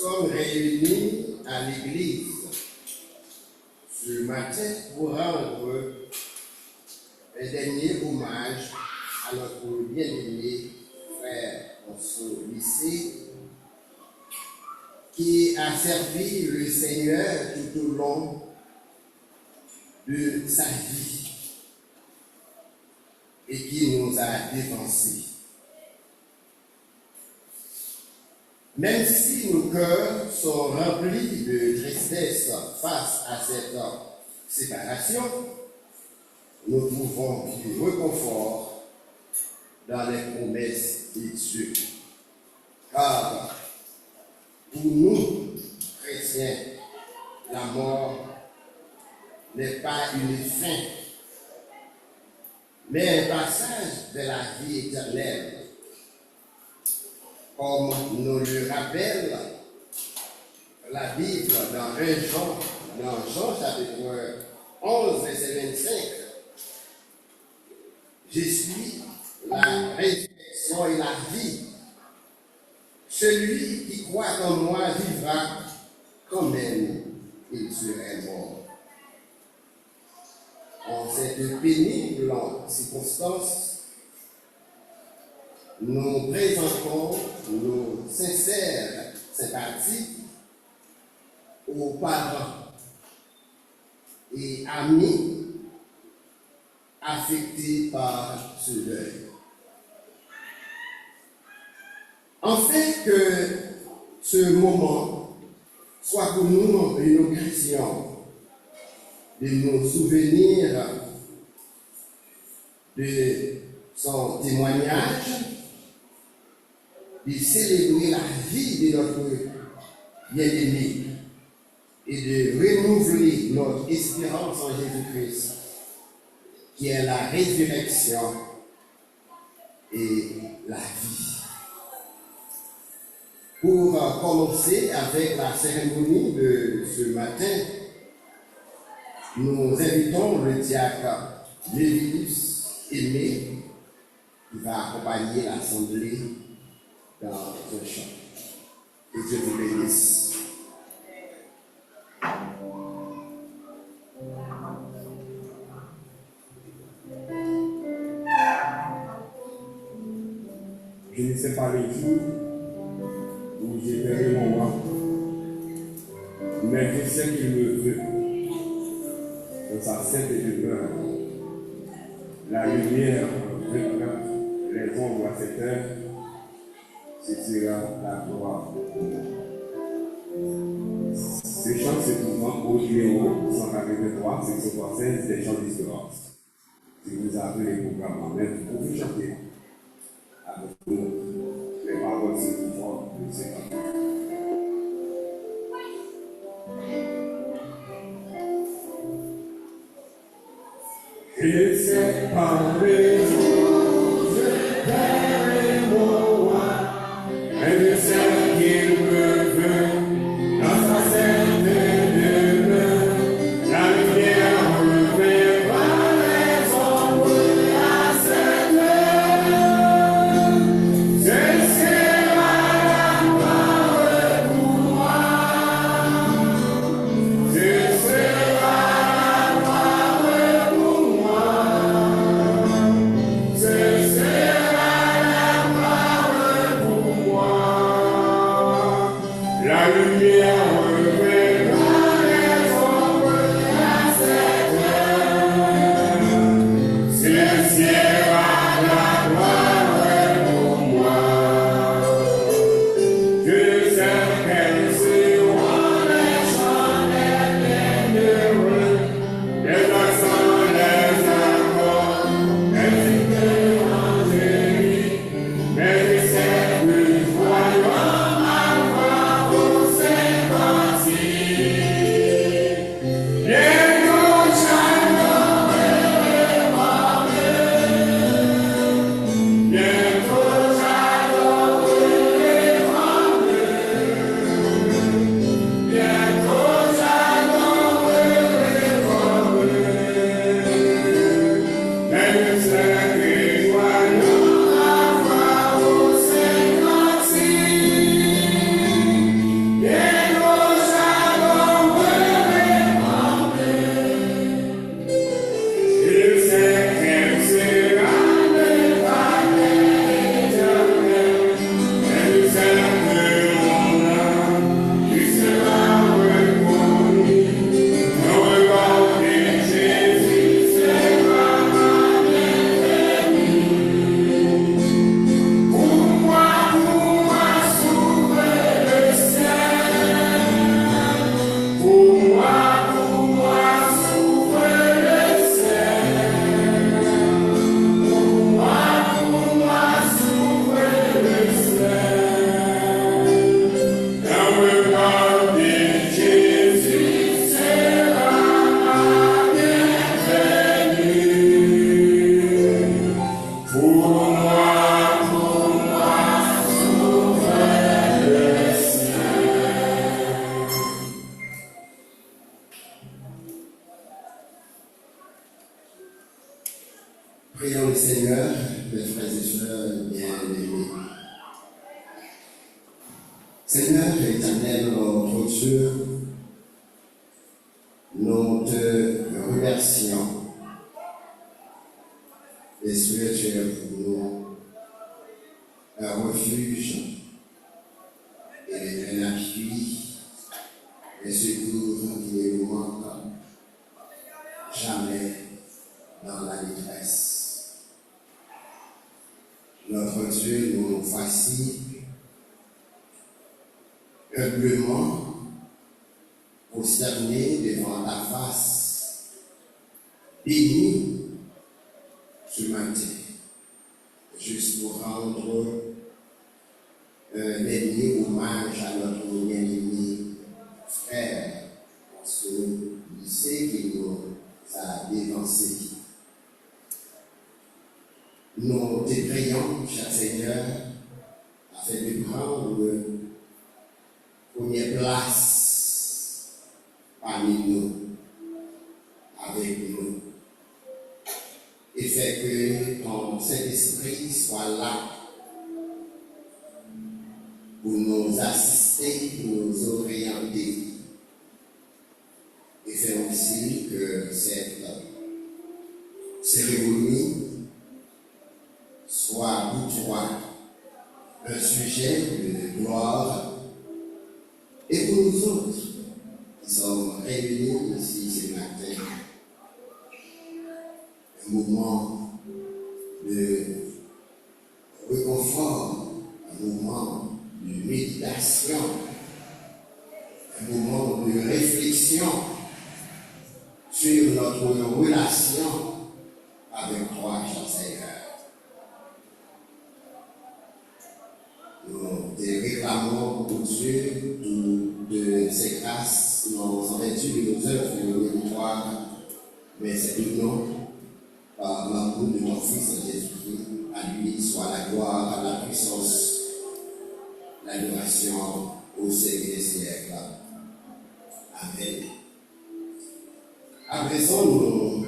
sommes réunis à l'église ce matin pour rendre un dernier hommage à notre bien-aimé frère François Lycée, qui a servi le Seigneur tout au long de sa vie et qui nous a dévancés. Même si nos cœurs sont remplis de tristesse face à cette séparation, nous trouvons du réconfort dans les promesses de Dieu. Car pour nous, chrétiens, la mort n'est pas une fin, mais un passage vers la vie éternelle. Comme nous le rappelle la Bible dans Jean chapitre 11, verset 25, je suis la résurrection et la vie. Celui qui croit en moi vivra quand même il serait mort. En cette pénible circonstance, nous présentons nos sincères sympathies aux parents et amis affectés par ce deuil. Afin que ce moment soit pour nous une occasion de nous souvenir de son témoignage, de célébrer la vie de notre bien-aimé et de renouveler notre espérance en Jésus-Christ, qui est la résurrection et la vie. Pour commencer avec la cérémonie de ce matin, nous invitons le diacre Lévius Aimé qui va accompagner l'assemblée dans un chant. Que Dieu vous bénisse. Je ne sais pas le jour où j'ai perdu mon roi, mais je sais qu'il me veut. Dans sa sainte demeure, la lumière éclaire les ombres à cette heure, ce sera la gloire. Ce chant se trouvant au numéro 183, section 16 des chants d'histoire. Si vous avez les programmes en main, vous pouvez chanter avec nous les paroles se trouvant de ces cantiques. Il s'est parlé, je verrai mon roi, et je sais qu'il me veut, dans sa sainte demeure, la lumière reverra les ombres à cette heure. Ce sera la gloire pour moi, ce sera la gloire pour moi. Ce sera la gloire pour moi. La lumière reverra les ombres à cette heure. Ce sera la gloire pour moi. Je sais quels seront les chants des bienheureux, les accents, les accords, les idées angéliques, mais je sais que voyons ma voix au Saint-Cantique. Bientôt j'adorerai mon Dieu, bientôt j'adorerai mon Dieu, bientôt j'adorerai mon Dieu. Mais je sais que voyons ma voix au Saint-Cantique. Bientôt j'adorerai mon Dieu. Je sais quel sera le palais éternel, et je sais que mon âme qui sera reconnue. Le regard de Jésus sera ma bienvenue. Pour moi, s'ouvre le ciel. Pour moi, s'ouvre le ciel. Pour moi, s'ouvre le ciel. Le regard de Jésus sera ma bienvenue. Pour moi, s'ouvre le ciel. Prions le Seigneur, mes frères et sœurs bien-aimés. Seigneur éternel, notre Dieu, nous te remercions parce que tu es pour nous un refuge et un appui, et secours qui ne nous manque jamais dans la détresse. Notre Dieu, nous voici humblement prosternés devant ta face, bénis ce matin, juste pour rendre un dernier hommage à notre bien-aimé frère, parce qu'il sait qu'il nous a dévancé. Nous te prions, cher Seigneur, afin de prendre première place parmi nous, avec nous. Et fait que ton Saint-Esprit soit là pour nous assister, pour nous orienter. Et fait aussi que cette cérémonie soit pour toi un sujet de gloire et pour nous autres qui sommes réunis ici ce matin, un moment de réconfort, un moment de méditation, un moment de réflexion sur notre relation avec toi, cher Seigneur. Nous te réclamons pour Dieu de ses grâces, non en vertu de nos œuvres et de nos victoires, mais c'est de nous, par l'amour de ton Fils Jésus-Christ. À lui soit la gloire, la puissance, l'adoration au siècle des siècles. Amen. À présent, nous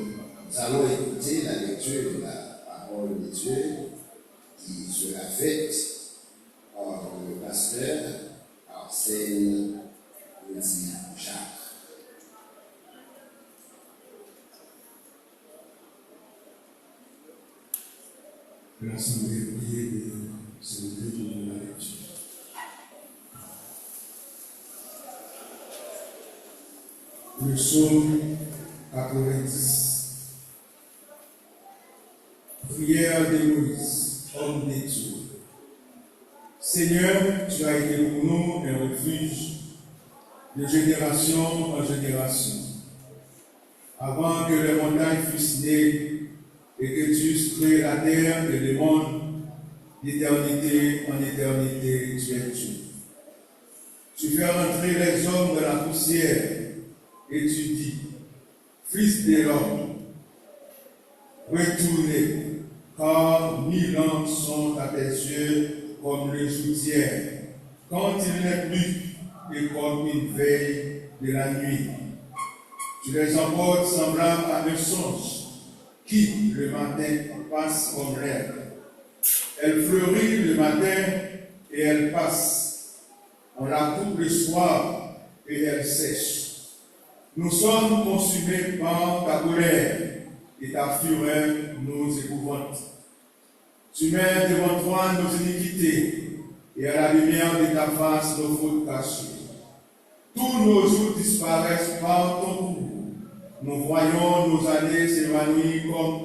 allons écouter la lecture de la parole de Dieu qui sera faite par le pasteur Arsène Jacques. L'Assemblée priée de ce livre de la lecture. Le psaume 90. Prière de Moïse, homme des tours. Seigneur, tu as été pour nous un refuge de génération en génération. Avant que les montagnes fussent nées et que tu eusses créé la terre et le monde, d'éternité en éternité, tu es Dieu. Tu fais rentrer les hommes dans la poussière et tu dis, Fils de l'homme, retournez, car 1000 ans sont à tes yeux comme le jour d'hier, quand il n'est plus et comme une veille de la nuit. Tu les emportes semblables à un songe qui, le matin, passe comme l'herbe. Elle fleurit le matin et elle passe. On la coupe le soir et elle sèche. Nous sommes consumés par ta colère et ta fureur nous épouvante. Tu mets devant toi nos iniquités et à la lumière de ta face nos fautes cachées. Tous nos jours disparaissent par ton coup. Nous voyons nos années s'évanouir comme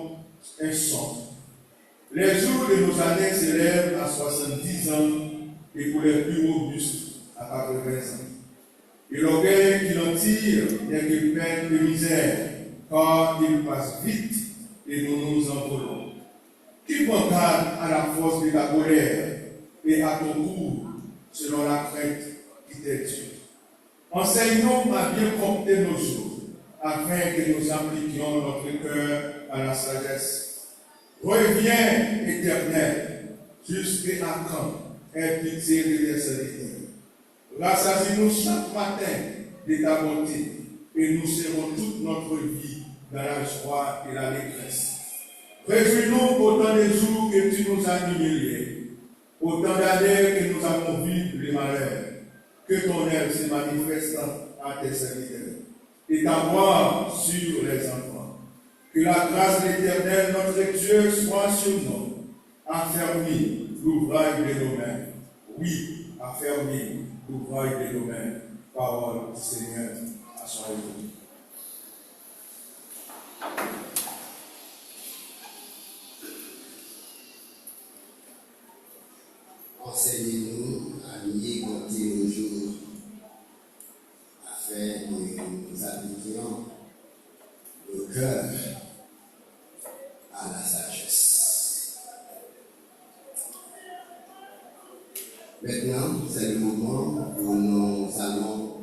un son. Les jours de nos années s'élèvent à 70 ans et pour les plus robustes à 80 ans. Et l'orgueil qui en tire n'est que peine de misère, car il passe vite et nous nous envolons. Qui prend garde à la force de ta colère et à ton cours selon la crainte qui t'est due. Enseigne-nous à bien compter nos jours, afin que nous appliquions notre cœur à la sagesse. Reviens, Éternel, jusqu'à quand aie pitié de tes serviteurs. Rassasie-nous chaque matin de ta bonté, et nous serons toute notre vie dans la joie et l'allégresse. Réjouis-nous autant des jours que tu nous as humiliés, autant d'années que nous avons vu les malheurs, que ton aide se manifeste à tes serviteurs, et ta gloire sur les enfants. Que la grâce de l'Éternel, notre Dieu, soit sur nous. Affermis l'ouvrage de nos mains. Oui, affermis l'ouvrage de nos mains. Parole du Seigneur, assoyez-vous. Enseignez-nous à mieux compter nos jours, afin que nous appliquions le cœur à la sagesse. Maintenant, c'est le moment où nous allons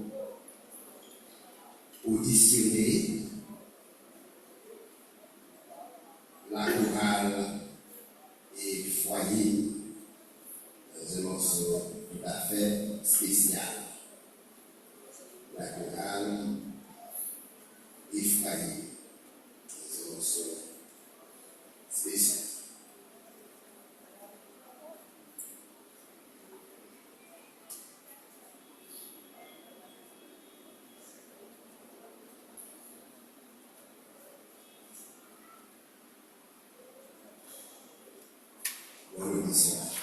auditionner la chorale et foyer dans un morceau tout à fait spécial. spécial. Dans le message.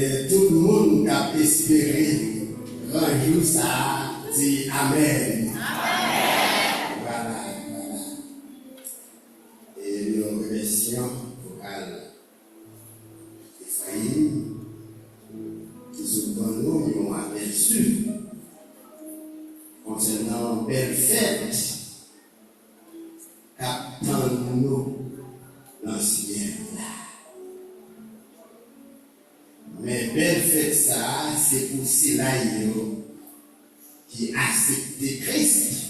Et tout le monde qui a espéré un jour ça dit Amen. Amen. Voilà. Et nous remercions vocal Ephraïm qui se donne nous aperçu concernant belle fête qu'attendons-nous dans le ciel là. Mais belle fête ça, c'est pour ceux-là qui acceptent Christ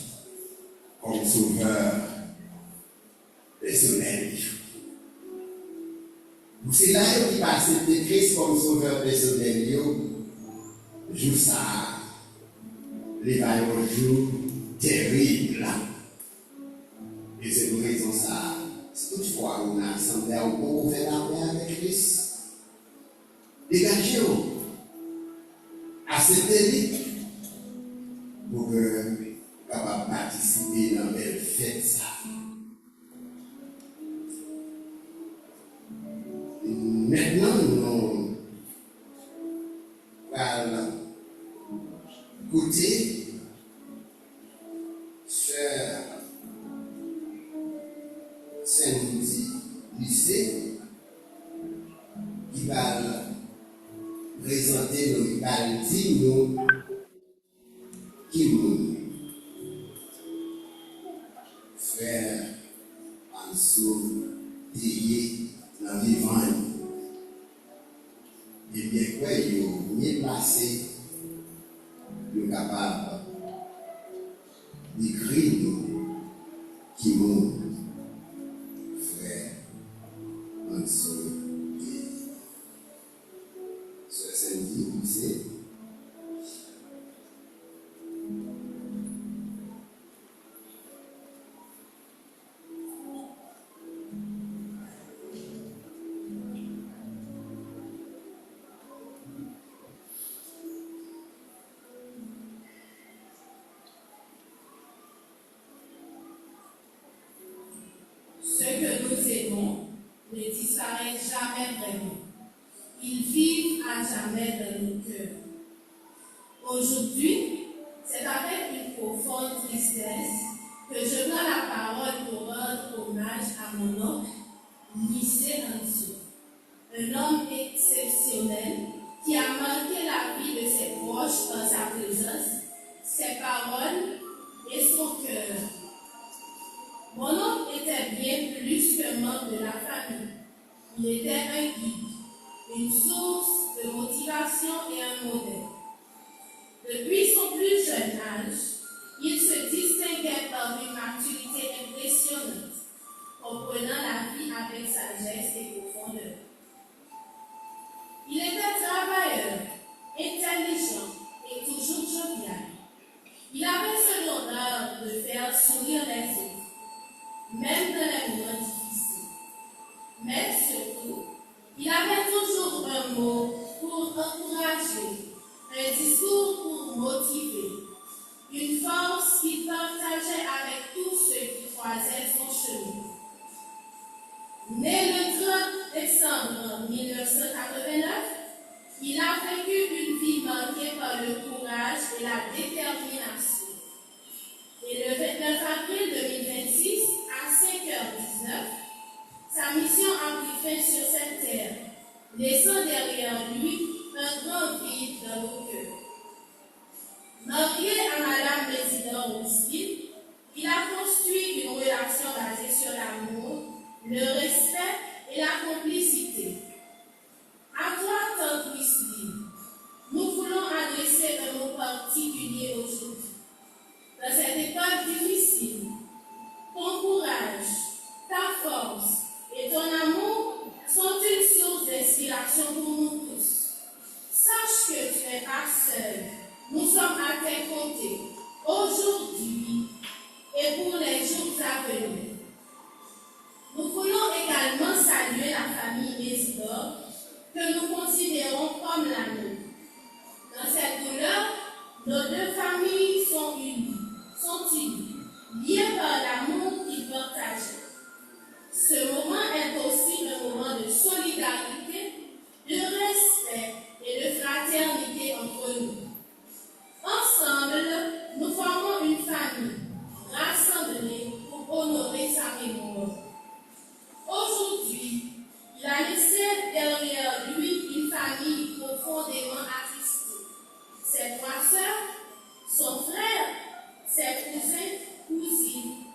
comme sauveur personnel. Pour ceux-là qui acceptent Christ comme sauveur personnel, jour ça, les va un jour terrible. Et c'est pour raison ça, si toutefois on a assemblé au pour faire la paix avec Christ, dégagez-vous, acceptez-le pour que vous capable participer dans belle fête ça. Maintenant, nous allons écouter Sœur Saint-Louis lycée qui va présenter nos qualités, nous qui nous frère Ansou Théier dans vivant. Et bien quoi, il est mieux placé, il est capable d'écrire nous qui nous frère Ansou Théier. Ce samedi, vous savez, ceux que nous aimons ne disparaissent jamais vraiment. Ils vivent à jamais dans nos cœurs. Aujourd'hui, c'est avec une profonde tristesse que je prends la parole pour rendre hommage à mon oncle, Lycée Ansou, un homme exceptionnel qui a marqué la vie de ses proches par sa présence, ses paroles et son cœur. Mon oncle était bien plus qu'un membre de la famille. Il était un guide, une source de motivation et un modèle. Depuis son plus jeune âge, il se distinguait par une maturité impressionnante, comprenant la vie avec sagesse et profondeur. Il était travailleur, intelligent et toujours jovial. Il avait ce l'honneur de faire sourire les autres, même dans les moments difficiles. Mais surtout, il avait toujours un mot pour encourager, un discours pour motiver, une force qu'il partageait avec tous ceux qui croisaient son chemin. Né le 30 décembre 1989, il a vécu une vie marquée par le courage et la détermination. Et le 29 avril 2026, à 5h19, sa mission a pris fin sur cette terre, laissant derrière lui un grand vide dans nos cœurs. Marié à Madame Président Roussine, il a construit une relation basée sur l'amour, le respect et la complicité. À toi, Tante Roussine, nous voulons adresser un mot particulier aujourd'hui. Dans cette époque difficile, ton courage, ta force et ton amour sont une source d'inspiration pour nous tous. Sache que tu n'es pas seul. Nous sommes à tes côtés, aujourd'hui et pour les jours à venir. Nous voulons également saluer la famille Mézidan.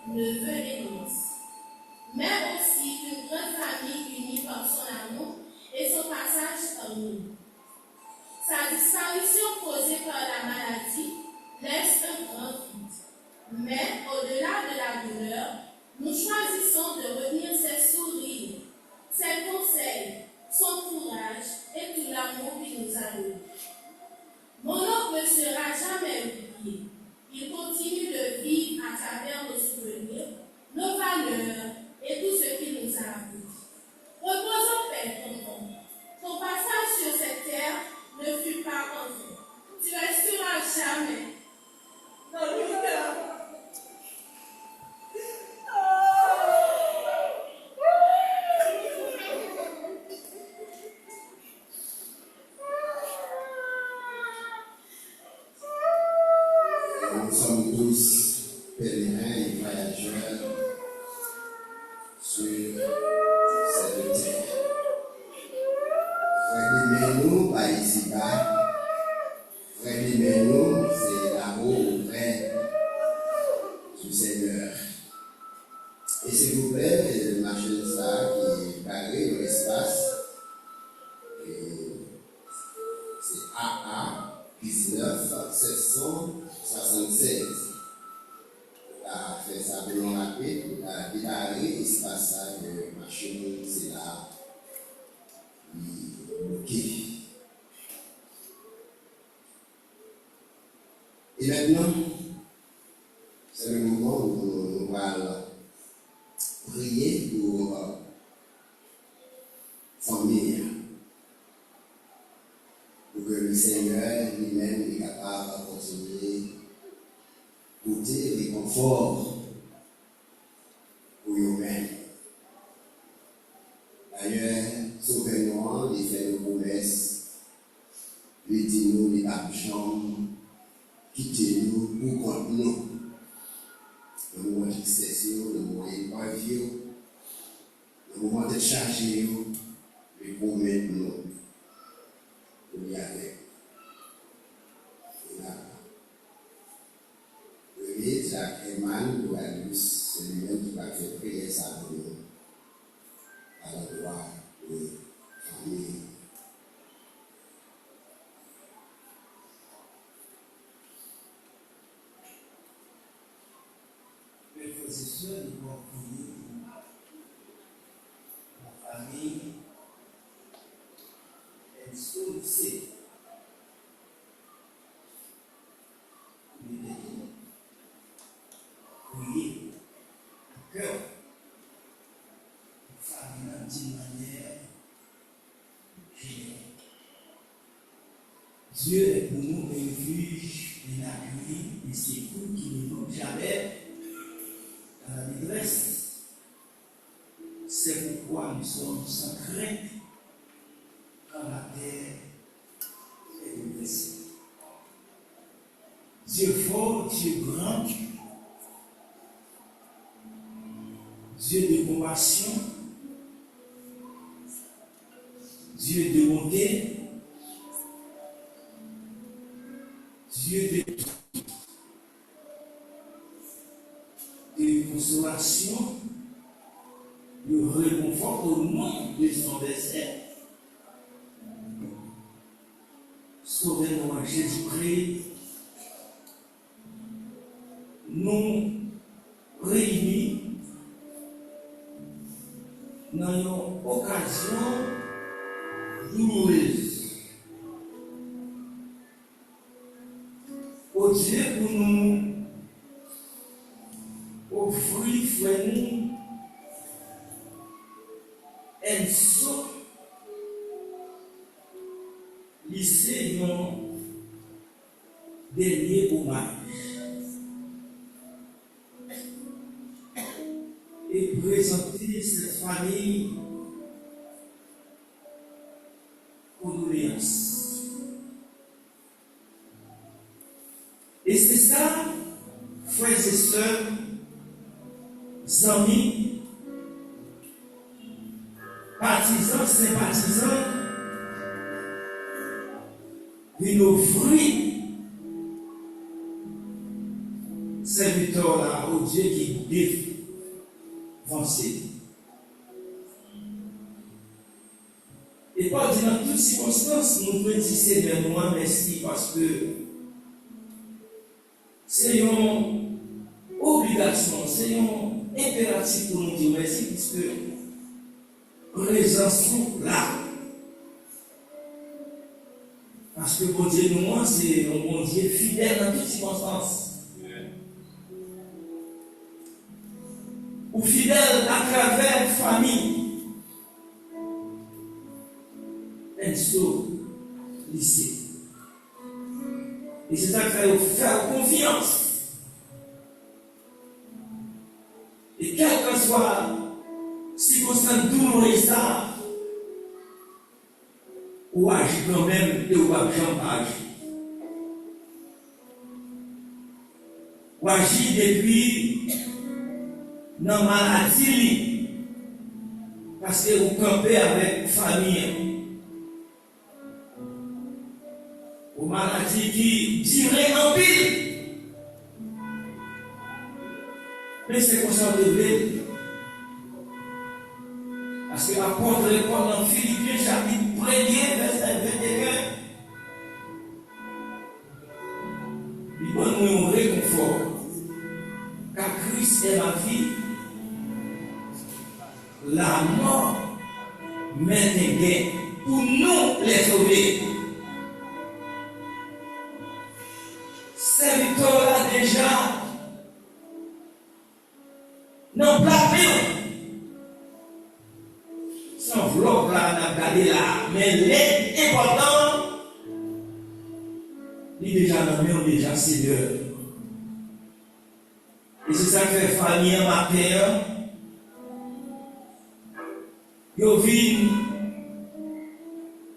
neveux et nièces, mais aussi une grande famille unie par son amour et son passage parmi nous. Sa disparition causée par la maladie laisse un grand vide. Mais au-delà de la douleur, nous choisissons de retenir ses sourires, ses conseils, son courage et tout l'amour qu'il nous a donné. Mon oncle ne sera jamais oublié. Il continue de vivre à travers nos souvenirs, nos valeurs et tout ce qu'il nous a appris. Repose en paix, tonton. Ton passage sur cette terre ne fut pas en vain. Tu resteras jamais dans le cœur. Nous sommes tous pèlerins et voyageurs sur cette terre. Regardez-nous par ici-bas. Regardez-nous, c'est l'amour vrai du Seigneur. Et s'il vous plaît, le machine ça qui barré dans l'espace, c'est AA 19 776. On a fait ça pour rapide, on a débarré l'espace ça de machine, c'est là, bloqué. Et maintenant, c'est le moment où nous allons prier pour famille, pour que le Seigneur lui-même est capable de continuer à porter les conforts pour eux-mêmes. D'ailleurs, sauvez-nous, il fait nos promesses, lui dit-nous, les papillons, quittez-nous pour contre nous. Le moment de tristesse, le moment d'épreuve, le moment de charger, le promettre nous. Pour y aller. Le guide, Jacques Eman, Doualus, c'est lui-même qui va faire prier ça pour nous. À l'endroit de la famille. C'est sûr, nous avons prié pour la famille et solliciter prier à cœur pour la famille d'une manière générale. Dieu est pour nous un refuge, un appui, et c'est vous qui ne nous jamais dans la détresse. C'est pourquoi nous sommes sans crainte quand la terre est bouleversée. Dieu fort, Dieu grand, Dieu de compassion, Dieu de bonté, Dieu de consolation, de réconfort au nom de son dessein. Sauvez-nous en Jésus-Christ, nous réunis dans une occasion douloureuse. Au Dieu pour nous offrir, frère, nous un saut lycée non dernier hommage et présenter cette famille condoléances. Et c'est ça, frères et sœurs, amis, partisans, sympathisants, de nos fruits, serviteurs serviteur là, au Dieu qui défonce. Et Paul dit dans toutes circonstances, nous pouvons dire Seigneur, nous merci parce que c'est une obligation, c'est un impératif pour nous dire merci, puisque présence là. Parce que bon Dieu, nous, c'est un bon Dieu fidèle dans toutes circonstances. Ou fidèle à travers famille. Enso, lycée. Et c'est ça qu'il faut faire confiance. Et quel que soit circonstance douloureuse, ou agir quand même et ou agir. Ou agir depuis dans la maladie, parce que vous campez avec la famille. Ou maladie qui dirait en pile. Mais c'est comme ça de vrai. Parce que l'apôtre Paul dans Philippiens chapitre 1er, verset 21, il donne nous un réconfort. Car Christ est ma vie, la mort mène des gains pour nous les sauver. Serviteur là déjà, non pas bien. Sans vlog là, on a regardé là, mais l'aide important, il est déjà nommé, on est déjà Seigneur. Et c'est ça que fait famille en matin. Yo vin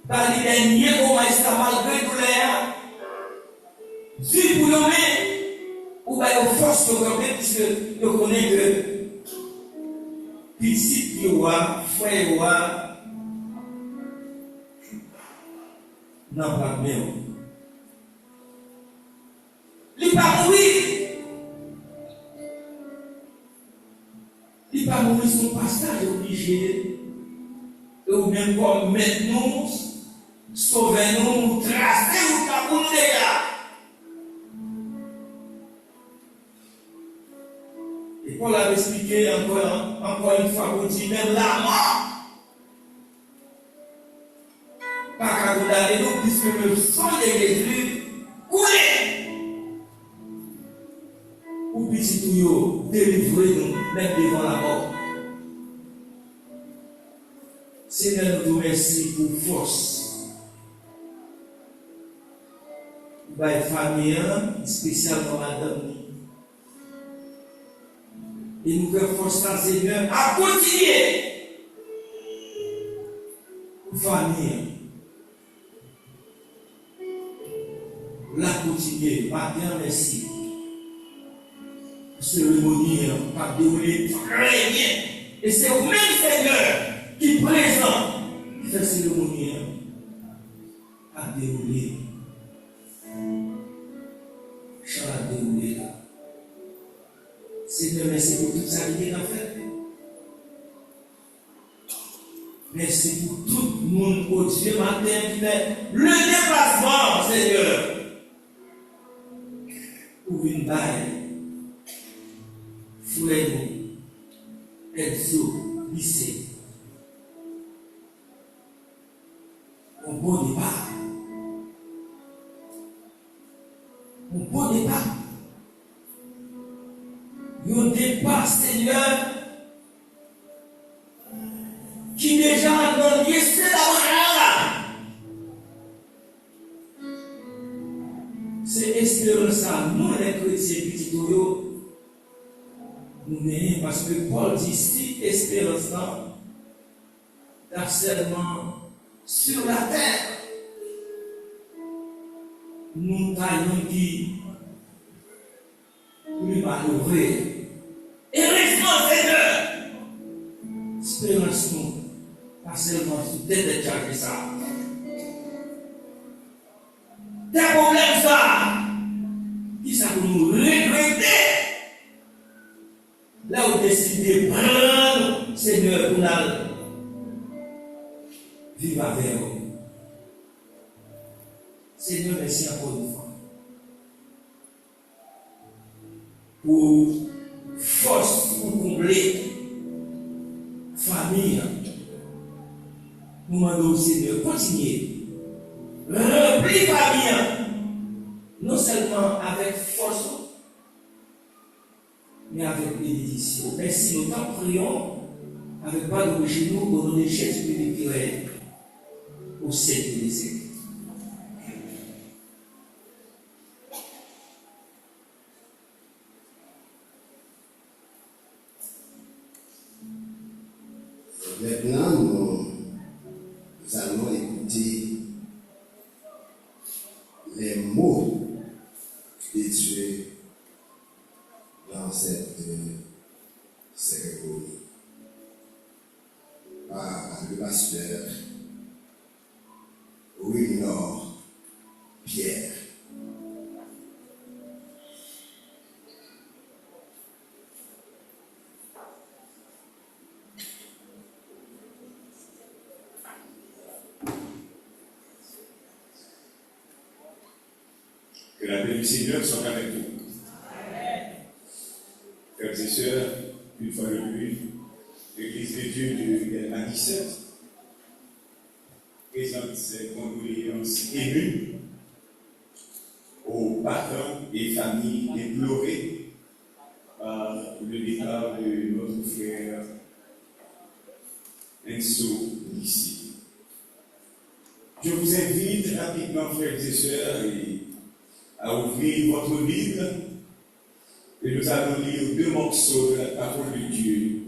par les derniers au maïsta malgré douleur. Si pour nommer, ou bien aux forces de camper, puisque vous connaissez que petit yoa, frère yoa, n'a pas de même. Il pas mourir. Il pas mourir son passage obligé. Ou même comme maintenant, sauvez-nous, tracez-nous pour nous déjà. Et Paul a expliqué encore une fois, on dit même la mort. Pas qu'à condamner nous, puisque le sang de Jésus coulait. Ou petit tuyau, délivrer nous, même devant la mort. Seigneur, nous te remercie pour force. Pour la famille, spécialement madame. Et nous faisons force à Seigneur à continuer. Famille. La continuer. Matin, merci. Cérémonie, pas déroulé très bien. Et c'est au même Seigneur qui présente, qui fait cérémonie, à dérouler. Charles a déroulé là. Seigneur, merci pour toute sa vie en fait. Merci pour tout le monde au Dieu matin qui fait le déplacement, Seigneur. Pour une baille. Fouet-nous. Enso, lycée. Un bon départ. Un bon départ. Un départ, Seigneur, qui déjà dans l'essai là. C'est espérance à nous, les chrétiens petits toyos. Nous menons parce que Paul dit si espérance d'harcèlement sur la terre. Nous taillons qui nous malheureux. Et restons Seigneur. Espérance nous, pas seulement sur tête de charger ça. Des problèmes ça, qui ça pour nous regretter là où décidez de prendre, Seigneur, pour nous vivre avec vous. Seigneur, merci encore une fois pour force, pour combler famille. Nous demandons au Seigneur, continuez, remplis famille, non seulement avec force, mais avec bénédiction. Merci, nous t'en prions, avec pas de genoux, au nom de Jésus qui est au siècle des siècles. Maintenant, nous allons écouter les mots de Dieu dans cette cérémonie par le pasteur Wilnor Pierre. Que la paix du Seigneur soit avec vous. Frères et sœurs, une fois de plus, l'Église de Dieu de Delma 17 présente ses condoléances émues aux parents et familles éplorées par le départ de notre frère Enzo Lissi. Je vous invite rapidement, frères et sœurs, à ouvrir votre Bible et nous allons lire deux morceaux de la parole de Dieu.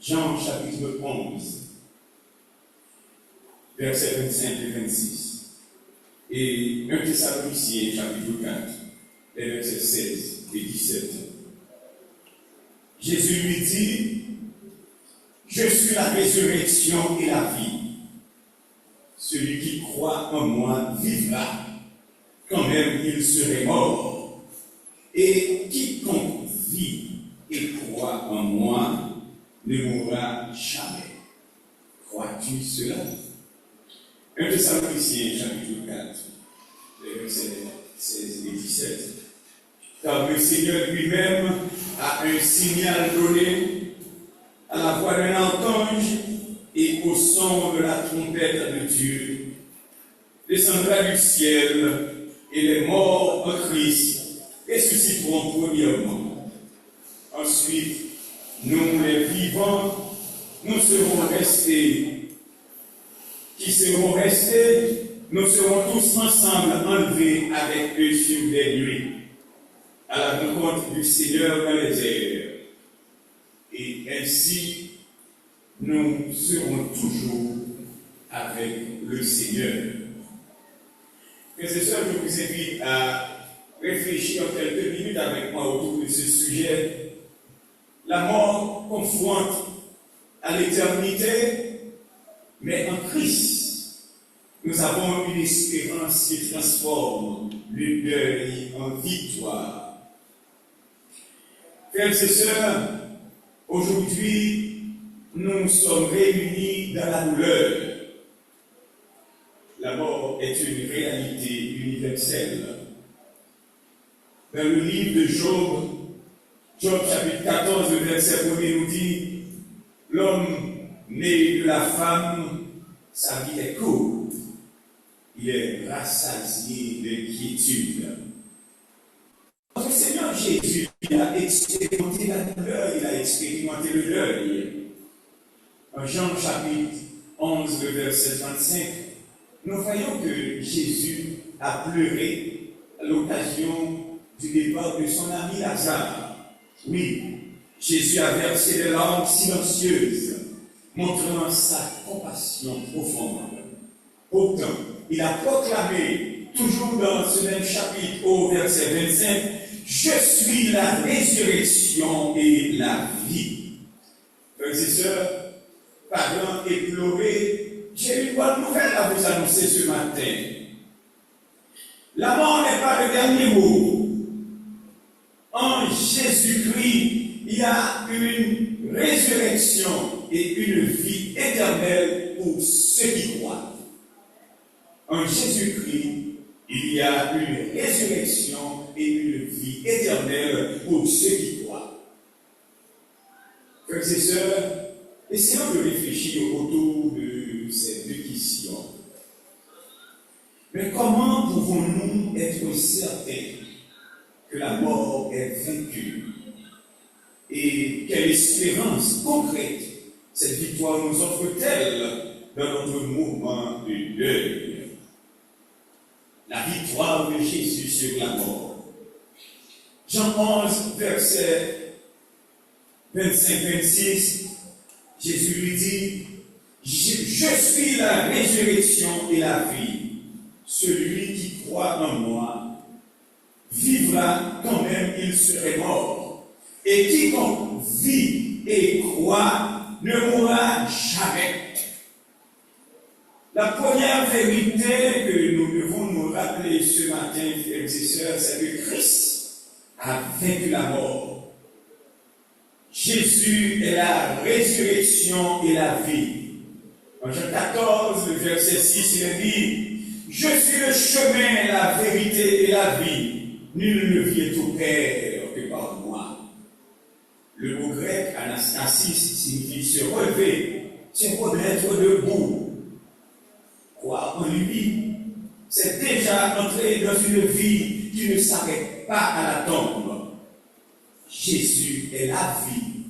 Jean chapitre 11, versets 25 et 26, et 1 Thessaloniciens chapitre 4, les versets 16 et 17. Jésus lui dit: je suis la résurrection et la vie. Celui qui croit en moi vivra, quand même il serait mort. Et quiconque vit et croit en moi ne mourra jamais. Crois-tu cela? 1 Thessaloniciens chapitre 4, les versets 16 et 17. Car le Seigneur lui-même a un signal donné à la voix d'un archange et au son de la trompette de Dieu. Descendra du ciel, et les morts en Christ ressusciteront premièrement. Ensuite, nous les vivants, nous serons restés. Qui seront restés, nous serons tous ensemble enlevés avec eux sur les nuées, à la rencontre du Seigneur dans les airs. Et ainsi, nous serons toujours avec le Seigneur. Frères et sœurs, je vous invite à réfléchir quelques minutes avec moi autour de ce sujet. La mort confronte à l'éternité, mais en Christ, nous avons une espérance qui transforme le deuil en victoire. Frères et sœurs, aujourd'hui, nous sommes réunis dans la douleur. La mort est une réalité universelle. Dans le livre de Job, Job chapitre 14, verset 1 nous dit: l'homme né de la femme, sa vie est courte, il est rassasié d'inquiétude. Notre Seigneur Jésus, il a expérimenté la douleur, il a expérimenté le deuil. En Jean chapitre 11, verset 35, nous voyons que Jésus a pleuré à l'occasion du départ de son ami Lazare. Oui, Jésus a versé des larmes silencieuses, montrant sa compassion profonde. Pourtant, il a proclamé, toujours dans ce même chapitre, au verset 25, « Je suis la résurrection et la vie ». Frères et sœurs, parents éplorés, j'ai une bonne nouvelle à vous annoncer ce matin. La mort n'est pas le dernier mot. En Jésus-Christ, il y y a une résurrection et une vie éternelle pour ceux qui croient. En Jésus-Christ, il y a une résurrection et une vie éternelle pour ceux qui croient. Frères et sœurs, essayons de réfléchir autour de ces deux questions. Mais comment pouvons-nous être certains que la mort est vaincue? Et quelle espérance concrète cette victoire nous offre-t-elle dans notre mouvement de deuil? La victoire de Jésus sur la mort. Jean 11, verset 25-26, Jésus lui dit, je suis la résurrection et la vie. Celui qui croit en moi vivra quand même il serait mort. Et quiconque vit et croit ne mourra jamais. La première vérité que nous devons nous rappeler ce matin, frères et sœurs, c'est que Christ a vaincu la mort. Jésus est la résurrection et la vie. En Jean 14, le verset 6, il dit, je suis le chemin, la vérité et la vie. Nul ne vient au Père que par moi. Le mot grec anastasis signifie se relever, se remettre debout. Croire en lui, c'est déjà entrer dans une vie qui ne s'arrête pas à la tombe. Jésus est la vie.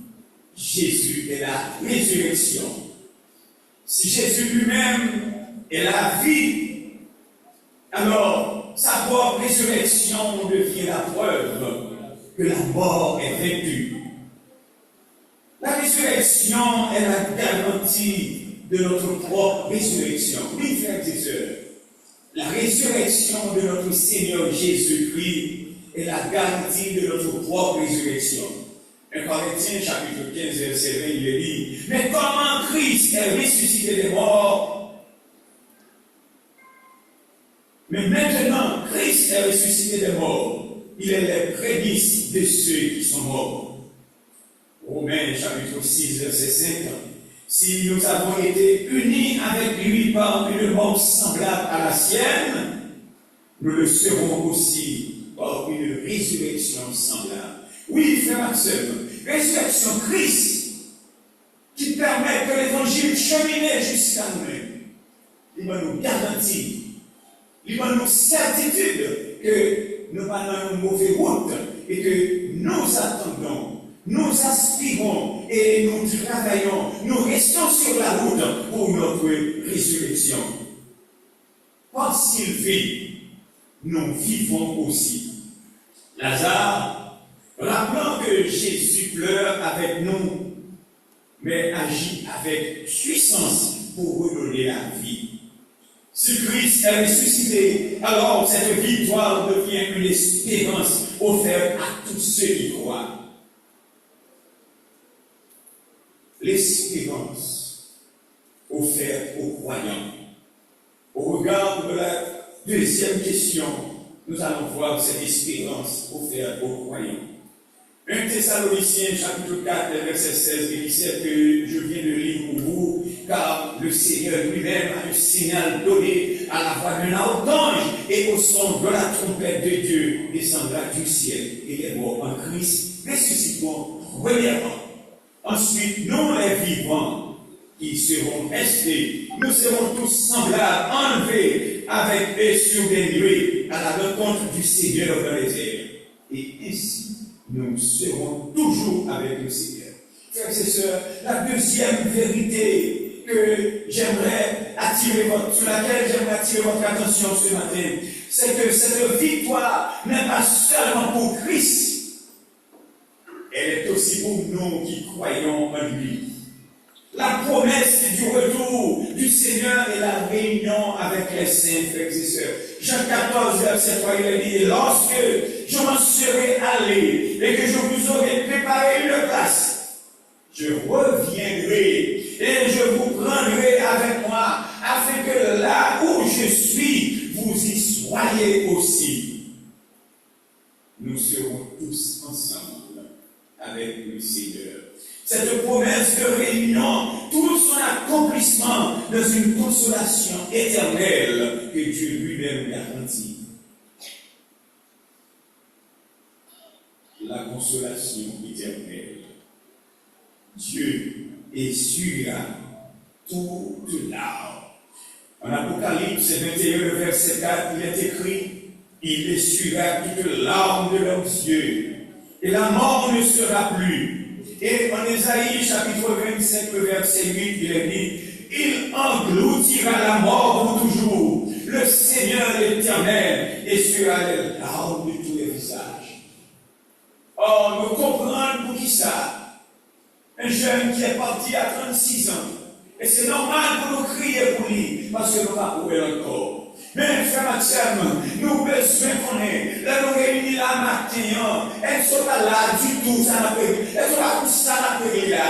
Jésus est la résurrection. Si Jésus lui-même est la vie, alors sa propre résurrection devient la preuve que la mort est vaincue. La résurrection est la garantie de notre propre résurrection. Oui, frères et sœurs, la résurrection de notre Seigneur Jésus-Christ est la garantie de notre propre résurrection. 1 Corinthiens chapitre 15, verset 20, il est dit, mais comment Christ est ressuscité des morts? Mais maintenant, Christ est ressuscité des morts. Il est les prémices de ceux qui sont morts. Romains chapitre 6, verset 5. Si nous avons été unis avec lui par une mort semblable à la sienne, nous le serons aussi par une résurrection semblable. Oui, frères et sœurs, résurrection Christ qui permet que l'évangile chemine jusqu'à nous-mêmes. Il va nous garantir, il va nous certitude que nous allons une mauvaise route et que nous attendons, nous aspirons et nous travaillons, nous restons sur la route pour notre résurrection. Parce qu'il vit, nous vivons aussi. Lazare, rappelant que Jésus pleure avec nous, mais agit avec puissance pour redonner la vie. Si Christ est ressuscité, alors cette victoire devient une espérance offerte à tous ceux qui croient. L'espérance offerte aux croyants. Au regard de la deuxième question, nous allons voir cette espérance offerte aux croyants. 1 Thessaloniciens chapitre 4, verset 16, il dit que je viens de lire pour vous, car le Seigneur lui-même a un signal donné à la voix d'un archange et au son de la trompette de Dieu descendra du ciel. Et les morts en Christ ressusciteront premièrement. Ensuite, nous les vivants qui seront restés, nous serons tous semblables, enlevés avec eux sur des nuées à la rencontre du Seigneur dans les airs. Et ainsi, nous serons toujours avec le Seigneur. Frères et sœurs, la deuxième vérité sur laquelle j'aimerais attirer votre attention ce matin, c'est que cette victoire n'est pas seulement pour Christ, elle est aussi pour nous qui croyons en lui. La promesse du retour du Seigneur et la réunion avec les saints, frères et sœurs. Jean 14, verset 3, il est dit, lorsque je m'en serai allé et que je vous aurai préparé une place, je reviendrai et je vous prendrai avec moi, afin que là où je suis, vous y soyez aussi. Nous serons tous ensemble avec le Seigneur. Cette promesse de réunion, tout son accomplissement dans une consolation éternelle que Dieu lui-même garantit. La consolation éternelle. Dieu essuiera toute larme. En Apocalypse 21, le verset 4, il est écrit, il essuiera toute larme de leurs yeux, et la mort ne sera plus. Et en Ésaïe, chapitre 25, le verset 8, il est dit, il engloutira la mort pour toujours. Le Seigneur l'Éternel essuiera les larmes de tous les visages. Or, nous comprenons pour qui ça? Un jeune qui est parti à 36 ans. Et c'est normal pour nous crier pour lui, parce que nous n'avons pas trouvé encore. Mais, frère Maxime, nous besoin qu'on ait. Là, nous réunis là matin, elles sont pas là du tout, ça n'a pas. Elles sont là pour ça, n'a pas là.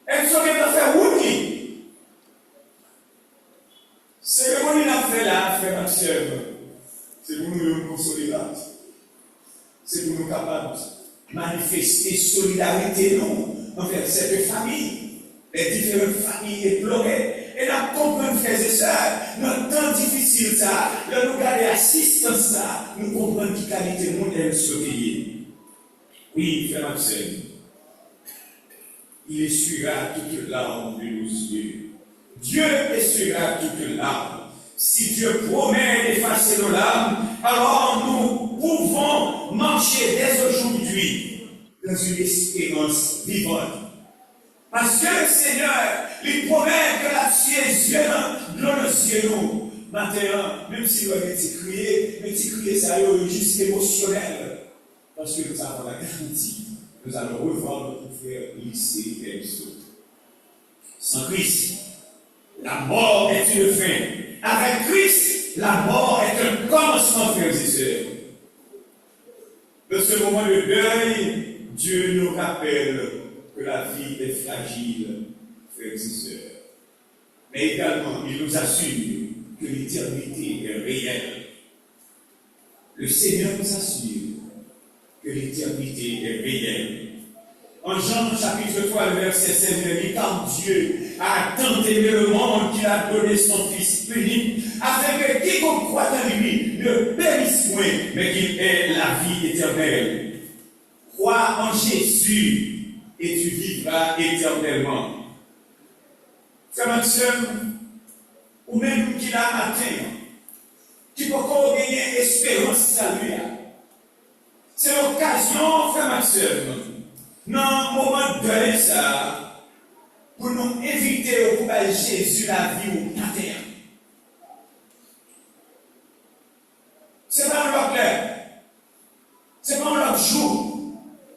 Elles sont là pour faire route. Cérémonie n'a fait là, frère Maxime. C'est pour nous consoler là. C'est pour nous capables de manifester solidarité, non, envers cette famille. Les différentes familles éplorées. Et là, comprendre, frères et sœurs, notre temps difficile, ça, là, nous garder assistance, ça, nous comprenons qui qualité modèle sauter. Oui, frère Maxime, il essuiera toute larme de nos yeux. Dieu essuiera toute larme. Si Dieu promet d'effacer nos larmes, alors nous pouvons marcher dès aujourd'hui dans une espérance vivante. Parce que le Seigneur lui promet que la cieux dans le ciel nous. Maintenant, même si nous avons été criés, mais tu crier ça est juste émotionnel. Parce que nous avons la garantie. Nous allons revoir notre frère lycée et sans Christ, la mort est une fin. Avec Christ, la mort est un commencement, frères et sœurs. Dans ce moment de deuil, Dieu nous rappelle que la vie est fragile, frères et sœurs. Mais également, il nous assure que l'éternité est réelle. Le Seigneur nous assure que l'éternité est réelle. En Jean chapitre 3, le verset 7, il dit, car Dieu a tant aimé le monde qu'il a donné son Fils unique, afin que quiconque croit en lui ne périsse point, mais qu'il ait la vie éternelle. Crois en Jésus et tu vivras éternellement. Frère Maxime, ou même qui l'a matin, qui peut encore gagner espérance à lui. C'est l'occasion, frère Maxime, dans le moment de ça, pour nous inviter au combat Jésus la vie au matin. Ce n'est pas un autre heure, ce n'est pas un autre jour,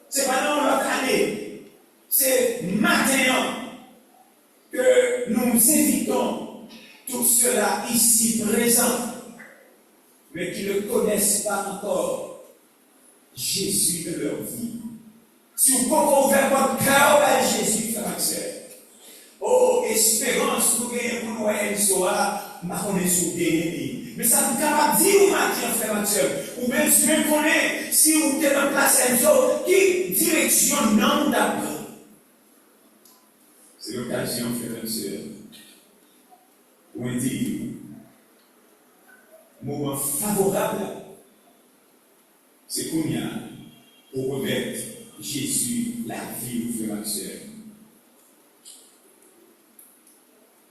ce n'est pas un autre année, c'est maintenant que nous invitons tous ceux-là ici présents, mais qui ne connaissent pas encore Jésus de leur vie. Si vous pouvez ouvrir votre cœur à Jésus, frère Maxime. Oh, espérance, nous gagnons pour nous, elle soit, ma connaissance gagnée. Mais ça nous capable de dire au matin, frère Maxime, ou même si vous connaissez, si vous êtes en place, qui direction non d'abord. C'est l'occasion, frère Maxime, pour dire, moment favorable, c'est qu'on y a pour remettre Jésus la vie au frère Maxime.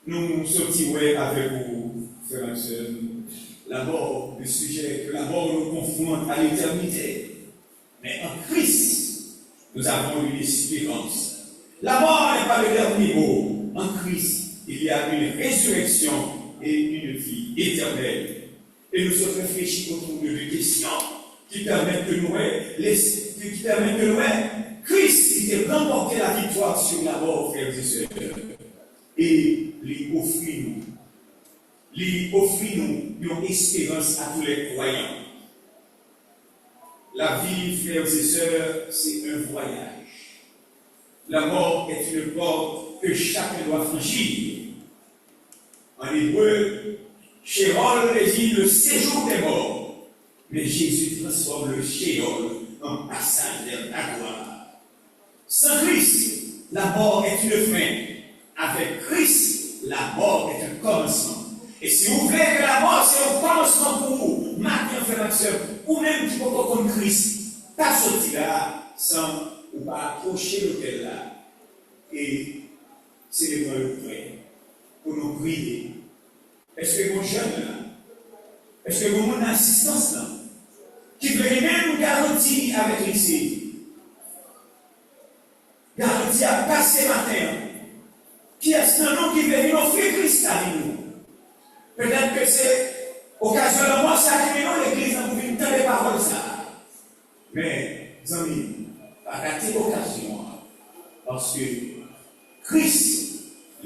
Nous sortirons avec vous, frère Maxime, la mort, le sujet que la mort nous confronte à l'éternité. Mais en Christ, nous avons une espérance. La mort n'est pas le dernier mot. En Christ, il y a une résurrection et une vie éternelle. Et nous sommes réfléchis autour de deux questions qui permettent de nous Christ qui a remporté la victoire sur la mort, frères et sœurs, et lui offrir une espérance à tous les croyants. La vie, frères et sœurs, c'est un voyage. La mort est une porte que chacun doit franchir. En hébreu, Sheol désigne le séjour des morts, mais Jésus transforme le Sheol un passage vers la gloire. Sans Christ, la mort est une fin. Avec Christ, la mort est un commencement. Et si vous voulez que la mort c'est un commencement pour vous, maintenant, frère et sœur, ou même qui peut comprendre Christ, pas sortir là sans ou pas approcher l'hôtel là et célébrer le prêt pour nous prier. Est-ce que mon jeune là, est-ce que mon assistance là, qui veut même nous garantir avec ici, garantir à passer matin, qui est-ce que qui veut venir offrir Christ à nous? Peut-être que c'est occasionnellement ça qui met l'église pour venir entendre les paroles ça. Mais, amis, pas rater l'occasion. Parce que Christ,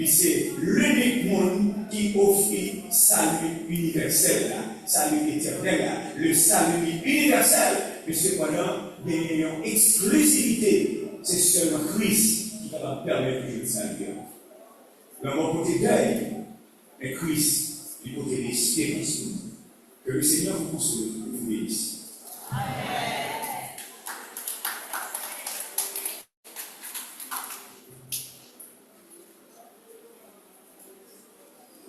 c'est l'unique monde qui offre salut universel, salut éternel, le salut universel. Mais cependant, il y a une exclusivité. C'est seulement Christ qui va permettre de saluer. Dans mon côté deuil, mais Christ, du côté d'espérance, que le Seigneur vous console et vous bénisse.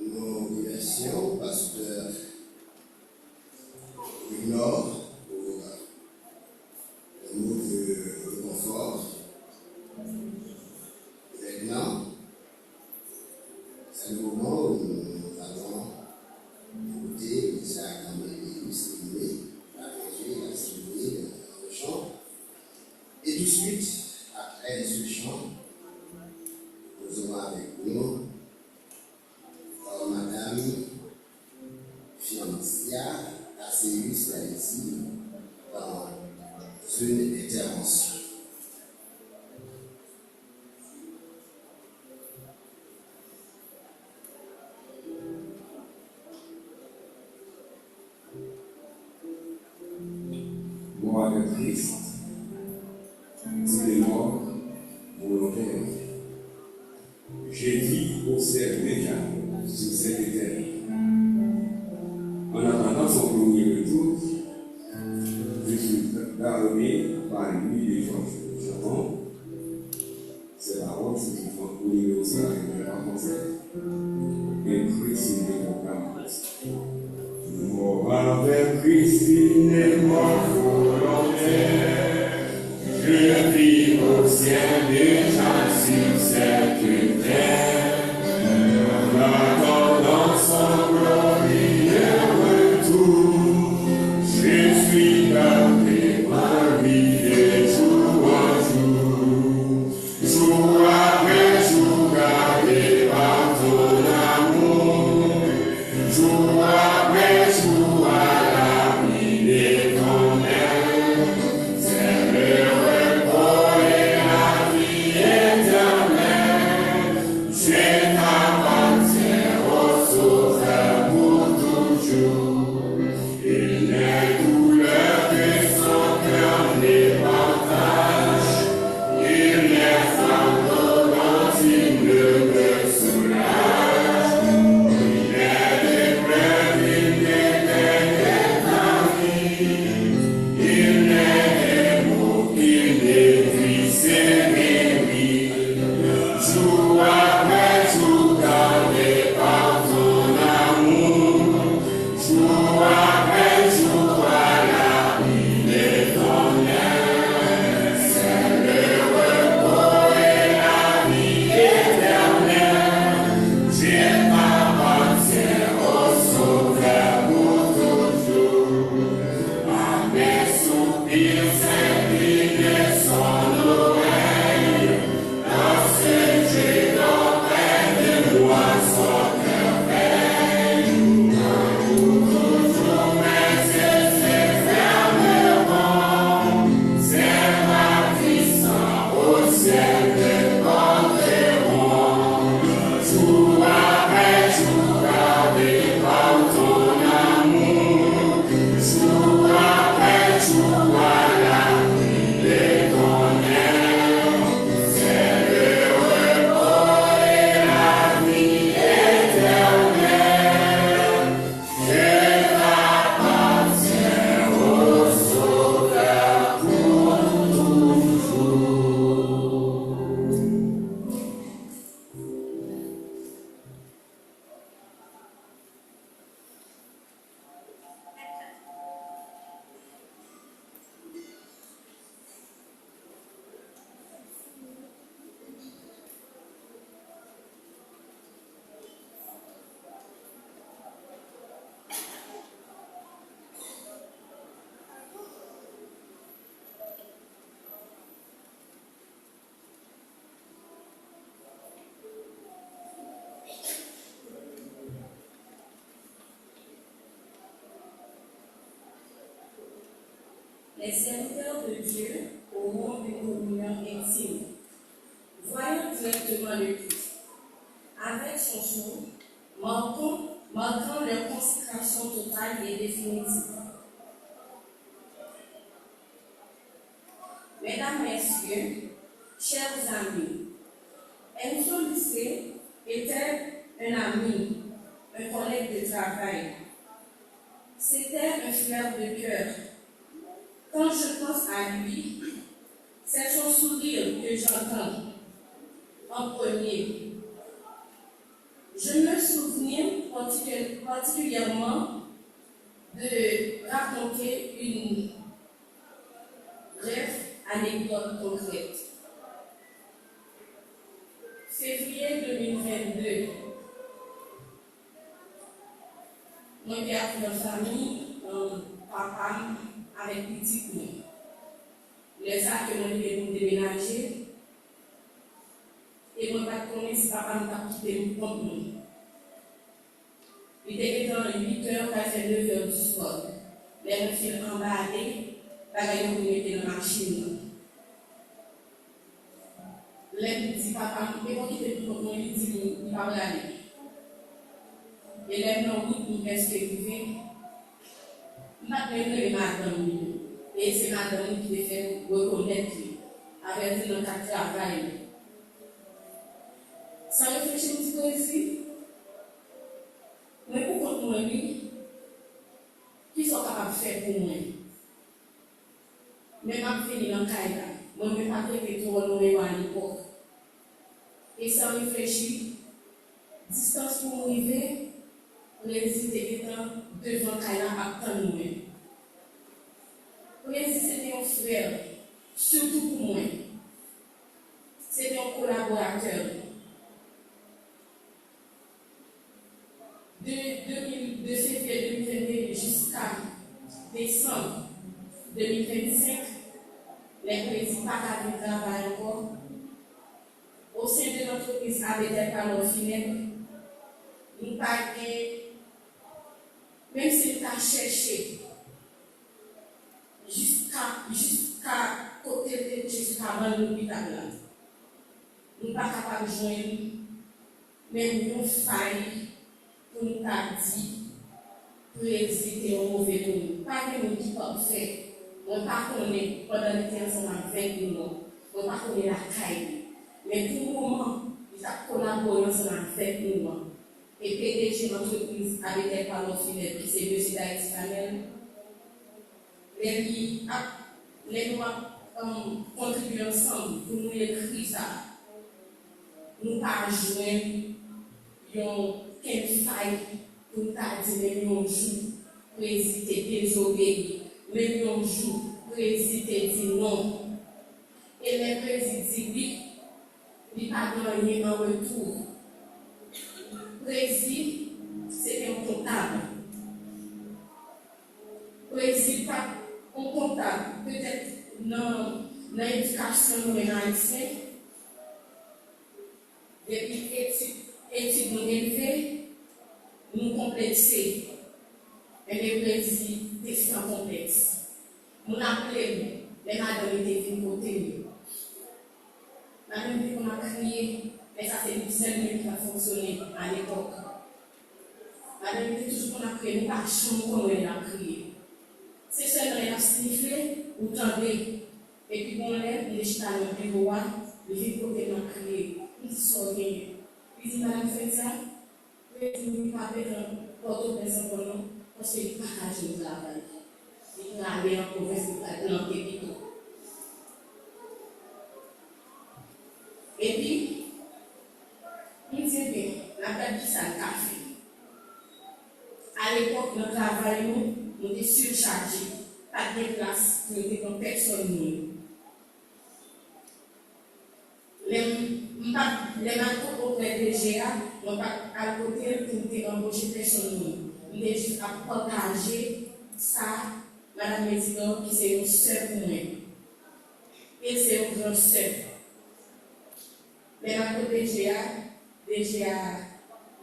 Nous remercions pasteur Nord pour le mot de confort. Maintenant, c'est le moment où nous allons écouter Isaac Amélie distribuer la distribuer le chant. Et tout de suite, après ce chant, nous aurons avec nous Madame Fiancia Acéus Laïti dans une intervention. Moi, le Christ, dit mort volontaire. J'ai dit au ciel déjà sur cette éternité. En attendant son premier retour, je suis garé par lui des Georges Japon. Ces paroles se font au niveau de la française. Et Christ est mon programme. Mort avec Christine et mort volontaire, je vis au ciel déjà sur cette terre, en attendant son glorieux retour, je suis gardé par lui de jour en jour après jour gardé par ton amour, jour après jour à l'abri éternel, c'est le repos et la vie éternelle. Je t'appartiens au Sauveur pour toujours. Il n'est douleur que son cœur ne partage, il n'est fardeau dont il ne me soulage. Il est l'épreuve, il n'est il n'est des mots qu'il détruit, c'est guéri. Jour après jour, gardé par ton amour, jour après jour, à la vie éternelle. C'est le repos et la vie éternelle. Je m'appartiens au Sauveur pour toujours. À mes soupirs s'incline son oreille, lorsque Dieu dort près de moi, son cœur veille. Pour toujours mes yeux se fermeront, ses bras puissants au ciel me porteront. Jour après jour, gardé par ton amour, jour après jour, à la vie éternelle. C'est le repos et la vie éternelle. Je t'appartiens au Sauveur pour les serviteurs de Dieu auront une communion intime, voyant directement le Christ, avec son sceau, marquant leur consécration totale et définitive. Mesdames, Messieurs, chers amis, Enzo Lycée était un ami, un collègue de travail. C'était un frère de cœur. Quand je pense à lui, c'est son sourire que j'entends en premier. Je me souviens particulièrement de raconter une brève anecdote concrète. Février 2022, mon père de famille, papa avec petit nous. Les actes que nous devons déménager, et mon père connaît si papa nous a quitté pour nous. Il était dans 8h, il fait 9h du soir. Les filles emballées, bagaille nous mettez dans la machine. Les petits papa, et quand il était pour nous, il dit, il va regarder. Et les gens nous qu'est-ce que vous faites? Maintenant, les madame, et c'est madame qui fait reconnaître avec notre travail. Sans réfléchir un petit peu ici, mais pour moi, qui sont capables de faire pour moi? Mais je finis dans le cas, moi, je ne vais pas traiter tout le monde à l'époque. Et sans réfléchir, distance pour arriver, Président étant devant Kaya à temps nous. Président c'était un frère, surtout pour moi. C'était un collaborateur. De février 2022 jusqu'à décembre 2025, les présidents n'ont pas travaillé encore. Au sein de l'entreprise avec par funèbre, nous n'avons même si nous avons cherché jusqu'à côté jusqu'à l'hôpital, nous ne sommes pas capables de joindre même une faille pour nous dire pour hésiter au mauvais tour. Pas que nous qui sommes faits, on ne pas connaître pendant les temps ensemble avec nous, on ne pas connaître la caille. Mais pour le moment, ils ont collaboré ensemble avec nous. Et PDG l'entreprise avec des parents fidèles, qui c'est le Daïs Panel. Les nous contribuer ensemble pour nous écrire ça. Nous pas jouer quelle faille pour nous dire même un jour pour hésiter désobéir, même un jour pour hésiter dire non. Et les présidents disent oui. Il n'a pas gagné en retour. Président, c'est un comptable. Président, un comptable, peut-être dans l'éducation haïtienne, depuis études nous élevées, nous complexer. Et les présidents, c'est un complexe. Nous appelons les madames qui étaient côté. Madame qu'on a crié, mais ça c'est une seule minute qui a fonctionné à l'époque. Madame dit toujours qu'on a crié, nous pas chambre qu'on a crié. C'est seulement elle a snifflé ou tendé. Et puis on lève, on est jeté dans le bureau, le vieux côté qu'on a crié. Il sort bien. Il dit, madame, faites ça. Il dit, pas faire porte-au-prince pour nous, parce qu'il partage le travail. Il a allé en province, il a allé en et puis, il dit bien, la tête qui ça le café. À l'époque, notre travail, nous étions surchargés. Pas de place, nous étions personne. Les manteaux auprès de GA, nous n'avons pas à côté pour nous embaucher personne. Nous avons juste à partager ça, Madame Médicor, qui c'est une sœur pour moi. Et c'est une grande sœur. Mais la côté DGA,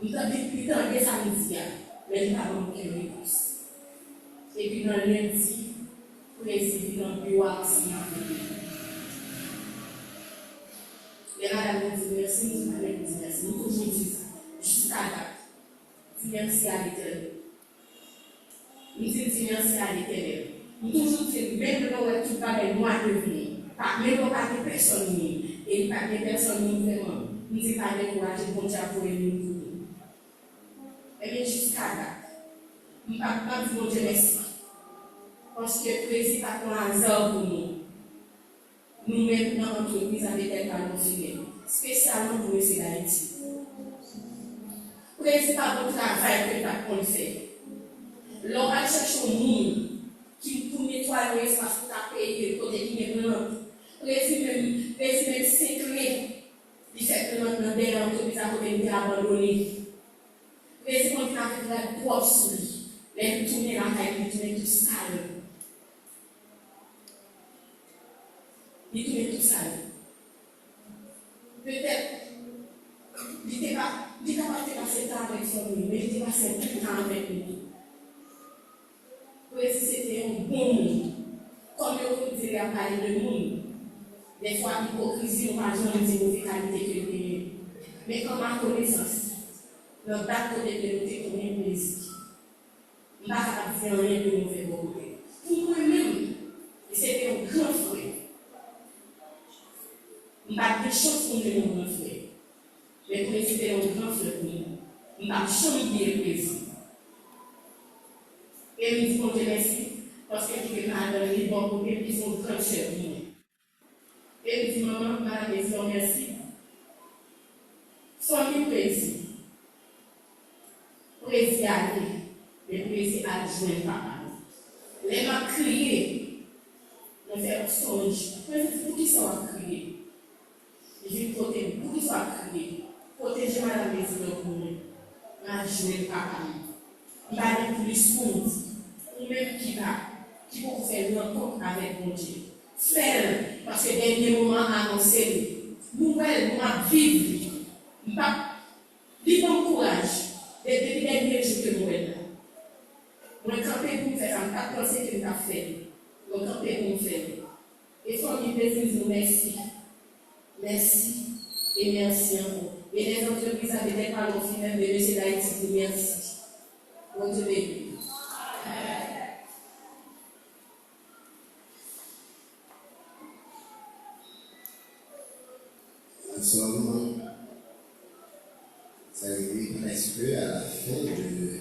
nous avons depuis tant de samedi, mais nous n'avons aucune réponse. Et puis dans le lundi, président du bureau. Les madames nous disent merci, nous disons merci, nous toujours disons jusqu'à date. Merci à l'Éternel. Nous disons merci à l'Éternel. Nous toujours disons, même quand on ne trouve pas les mois de venir, même quand on n'a pas de personne, et pas de personne vraiment, nous disons pas décourager bon Dieu pour nous. Eh bien, jusqu'à date, nous ne pouvons pas dire bon Dieu merci. Parce que le président a un hasard pour nous. Nous-mêmes, dans l'entreprise, avec des talents finés, spécialement pour les d'Haïti. Le président a un travail que nous fait. L'on va chercher un monde qui pour nettoyer l'espace pour payer le côté qui est blanc. Le président sécuré, il fait que notre entreprise a été abandonnée. Le président a fait la propre sur lui. Les tourner la caille, il tourne tout sale. Il tourne tout sale. Peut-être, il n'était pas passé temps avec son ami, mais il était passé tout le temps avec nous. C'était un bon monde. Comme on dirait à parler de monde, des fois l'hypocrisie, on va jamais dire aux qualités que nous avons. Mais comme ma connaissance, notre date de l'été qu'on est plaisir. Je ne vais pas dire rien de mauvais pour vous. Pour moi-même, c'était un grand frère. Je ne vais pas dire chose pour nous, un grand frère. Mais pour moi, c'était un grand frère pour nous. Je ne vais pas jamais dire plaisir. Et nous disons Dieu merci, parce que tu es là dans les bons côtés, ils sont très chers pour nous. Et nous disons, maman, madame, merci. Famille plaisir. Plaisir à aller. Le plaisir à jouer papa. Les m'a crié. On fait un songe. Pour qui ça va crier? Je vais protéger. Pour qui ça va crier? Protéger madame Bézina pour nous. À jouer papa. Il va aller plus pour nous. Ou même qui va faire une rencontre avec mon Dieu. Faire, parce que dernier moment annoncé, nouvelle, nous allons vivre. Il bon courage. Depuis les derniers jours que nous sommes là. Nous avons campé pour faire un pas penser que nous avons fait. Nous avons campé pour faire. Et famille plaisir, nous merci. Merci et merci encore. Et les entreprises avec des parents finales de M. d'Haïti, vous merci. Bon Dieu béni. Nous sommes arrivés presque à la fin de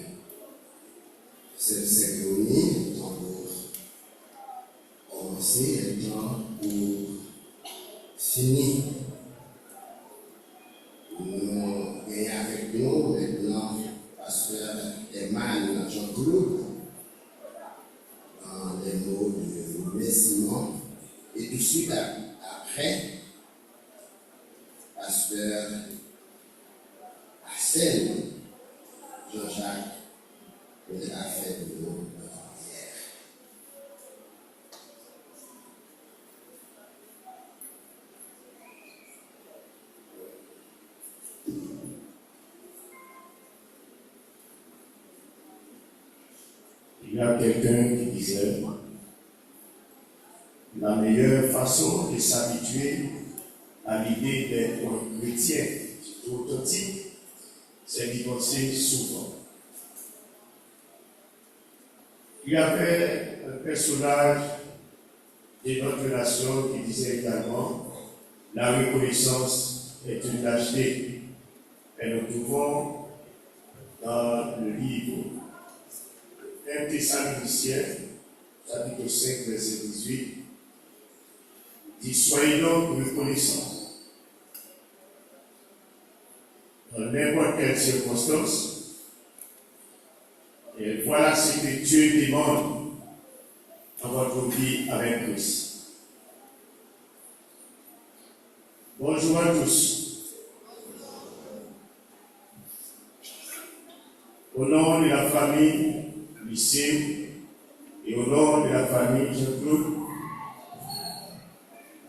cette cérémonie. Pour commencer le temps pour finir. Nous avons avec nous maintenant pasteur Emmanuel Jean-Claude dans les mots de remerciement. Et tout de suite après, pasteur Arsène Jean-Jacques de la fête de nos prières. Il y a quelqu'un qui disait, la meilleure façon de s'habituer à l'idée d'être un chrétien authentique, c'est d'y penser souvent. Il y avait un personnage de notre nation qui disait également, la reconnaissance est une lâcheté. Et nous trouvons dans le livre 1 Thessaloniciens, chapitre 5, verset 18, dit, soyez donc reconnaissants. Dans n'importe quelle circonstance, et voilà ce que Dieu demande dans votre vie avec Christ. Bonjour à tous. Au nom de la famille Lycée et au nom de la famille Jean-Claude,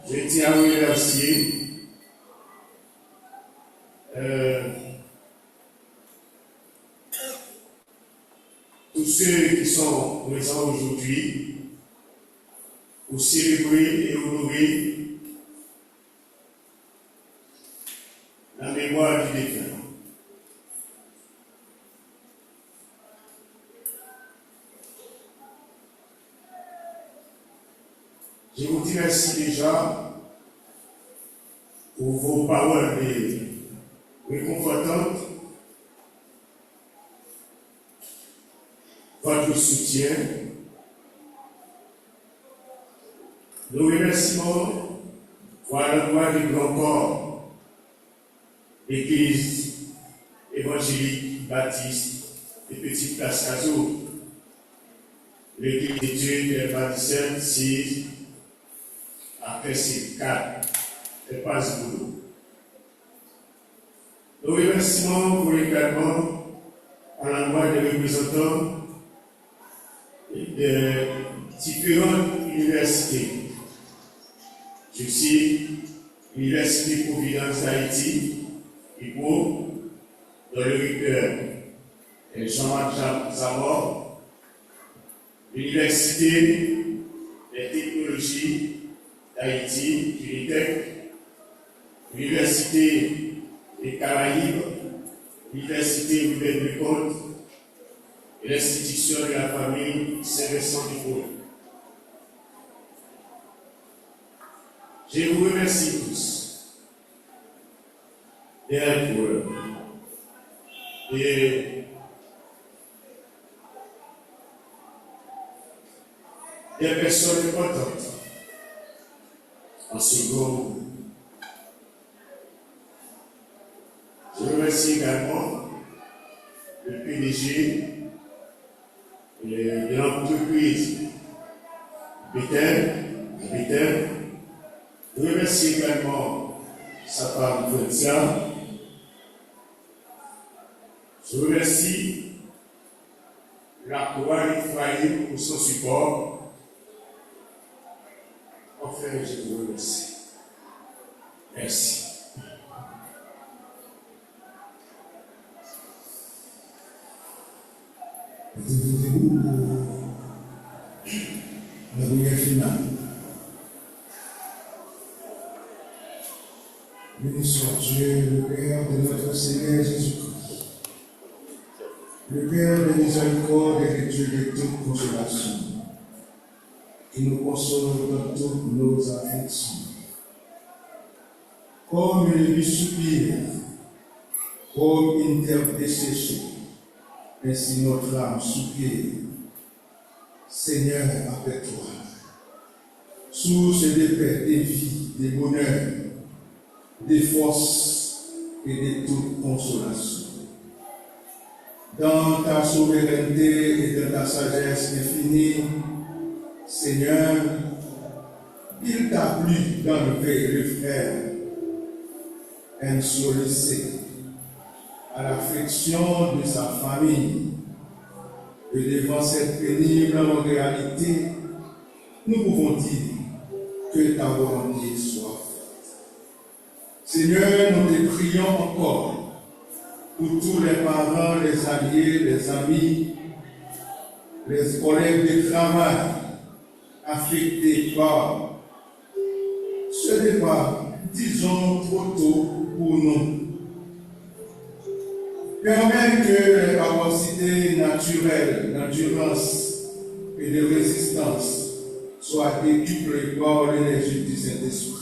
je tiens à remercier tous ceux qui sont présents aujourd'hui pour célébrer et honorer la mémoire du défunt. Je vous dis merci déjà pour vos paroles réconfortantes, votre soutien. Nous remercions pour l'endroit du grand corps, l'Église évangélique baptiste de Petite Place Caso, l'Église d'études des baptistères 6, après ces 4, et passe boulot. Nous remercions pour également à l'endroit des représentants de différentes universités. Je cite l'Université Providence d'Haïti, IPO, dans le recteur Jean-Marc Zamor, l'Université des technologies d'Haïti, UNITEC, l'Université des Caraïbes, l'Université Hubert de Côte et l'Institution de la famille Saint-Vincent-du-Paul. Je vous remercie tous d'être des personnes importantes en ce groupe. Je remercie également le PDG de l'entreprise Bethel. Je remercie également sa femme Frédérica. Je remercie la Chorale Ephraïm pour son support. Enfin, je vous remercie. Merci. Vous la prière finale. Béni soit Dieu, le Père de notre Seigneur Jésus-Christ, le Père de miséricorde et le Dieu de toute consolation, qui nous console dans toutes nos afflictions. Comme il lui soupire, comme une terre desséchée, ainsi notre âme soupire. Seigneur, avec toi, source de paix, des vies, des bonheurs, des forces et de toute consolation. Dans ta souveraineté et dans ta sagesse infinie, Seigneur, il t'a plu d'enlever le frère insollicé à l'affection de sa famille. Et devant cette pénible réalité, nous pouvons dire que ta volonté soit faite. Seigneur, nous te prions encore pour tous les parents, les alliés, les amis, les collègues de travail affectés par ce débat, disons trop tôt pour nous. Permet que les capacités naturelles d'endurance et de résistance soient décuplées par l'énergie du Saint-Esprit.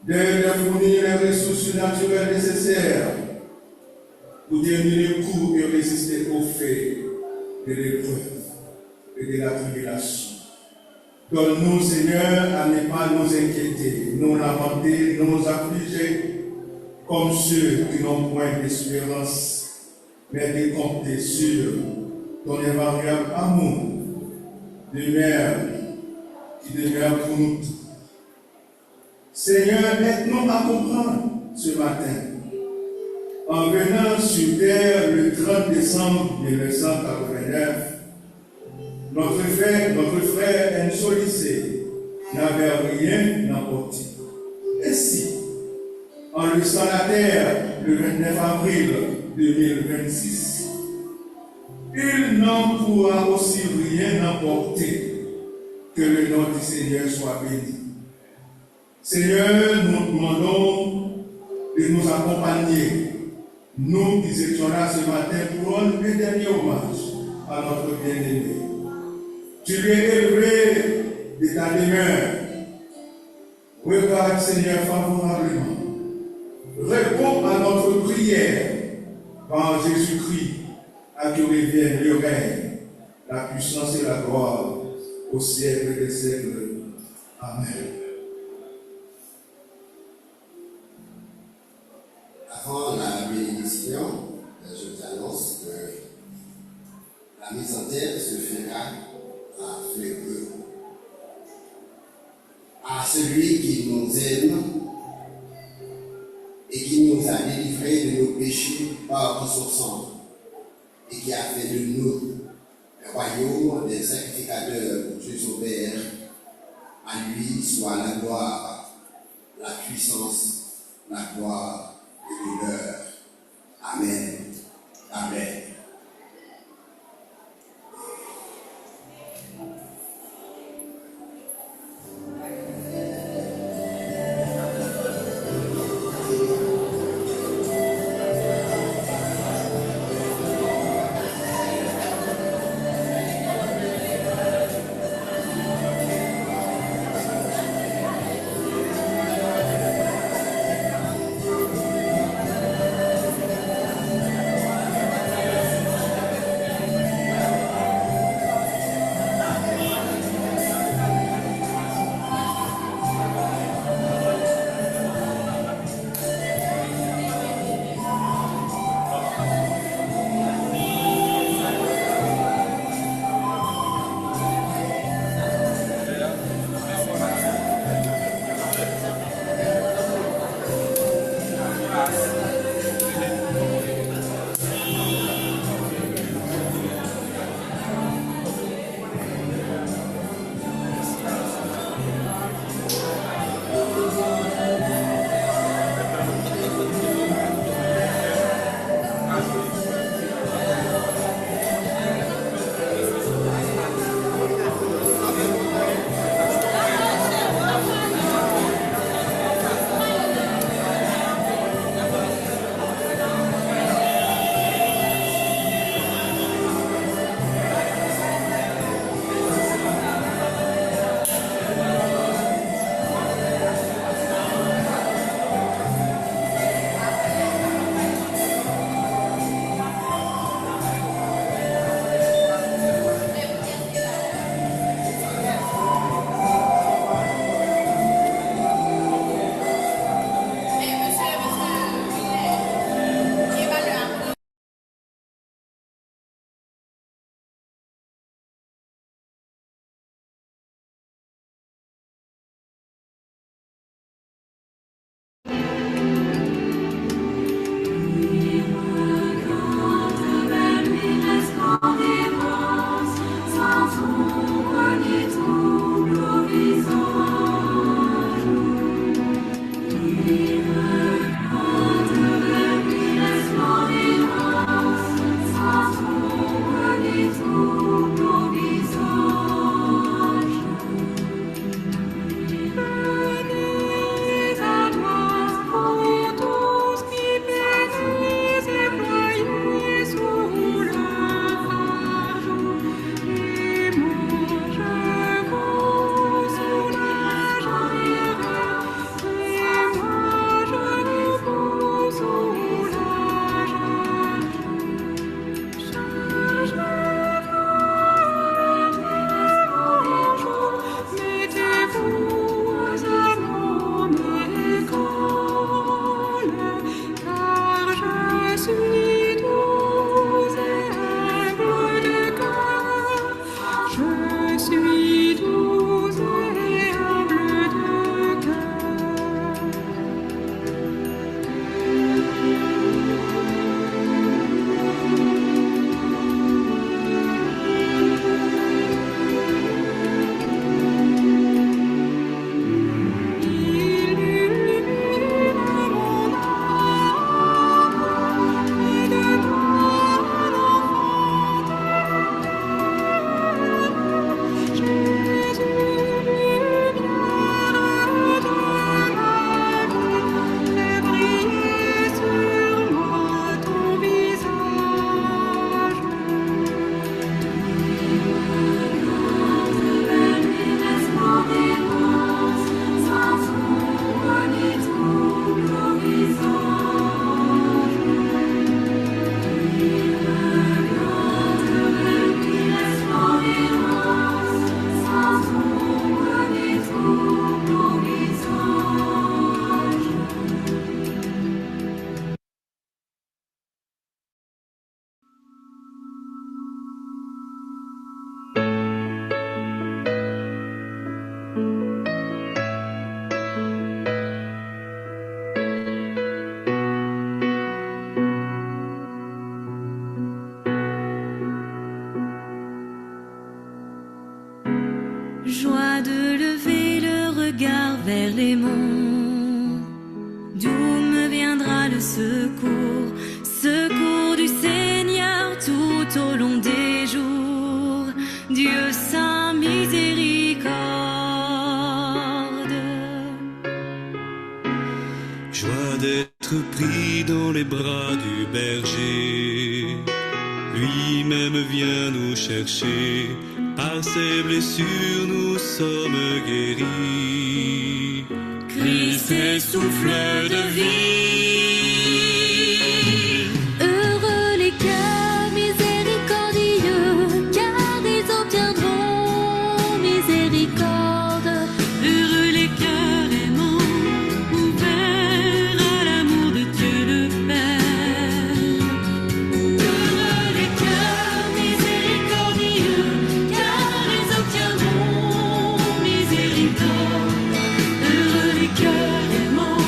De fournir les ressources naturelles nécessaires pour tenir le coup et résister aux faits de l'épreuve et de la tribulation. Donne-nous, Seigneur, à ne pas nous inquiéter, nous lamenter, nous affliger, comme ceux qui n'ont point d'espérance, mais de compter sur ton invariable amour de mère qui demeure pour nous. Seigneur, aide-nous à comprendre ce matin, en venant sur terre le 30 décembre 1989, notre frère insolicé n'avait rien emporté. Et si, en laissant la terre le 29 avril 2026, il n'en pourra aussi rien emporter Que le nom du Seigneur soit béni. Seigneur, nous demandons de nous accompagner, nous qui étions là ce matin pour rendre le dernier hommage à notre bien-aimé. Tu lui es élevé de ta demeure. Regarde, Seigneur, favorablement. Réponds à notre prière par Jésus-Christ, à qui revienne le règne, la puissance et la gloire au siècle des siècles. Amen. Avant la bénédiction, je t'annonce que la mise en terre se fera à Fleureux. À celui qui nous aime et qui nous a délivrés de nos péchés par son sang et qui a fait de nous un royaume des sacrificateurs pour Dieu son Père, à lui soit la gloire, la puissance, la gloire et l'honneur. Amen. Amen. Amen. le secours, secours du Seigneur tout au long des jours. Dieu saint miséricorde. Joie d'être pris dans les bras du berger. Lui-même vient nous chercher. Par ses blessures nous sommes guéris. Christ est souffle de vie. Heureux les cœurs miséricordieux, car ils obtiendront miséricorde. Heureux les cœurs aimants, ouverts à l'amour de Dieu le Père. Heureux les cœurs miséricordieux, car ils obtiendront miséricorde. Heureux les cœurs aimants,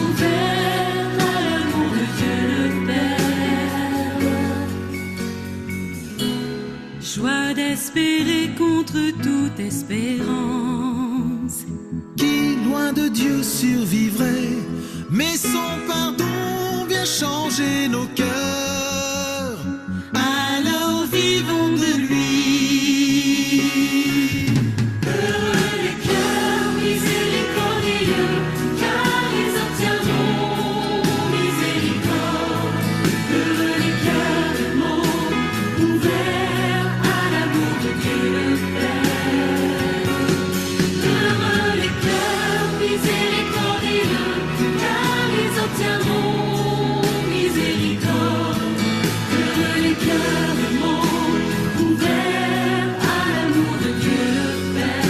ouverts à l'amour de Dieu le Père. Joie d'espérer contre toute espérance. Qui, loin de Dieu, survivrait, mais son pardon vient changer nos cœurs. Alors vivons de lui. Heureux les cœurs miséricordieux, car ils obtiendront miséricorde. Heureux les cœurs aimants, ouverts à l'amour de Dieu le Père. Heureux les cœurs miséricordieux, car ils obtiendront miséricorde. Heureux les cœurs aimants, ouverts à l'amour de Dieu le Père.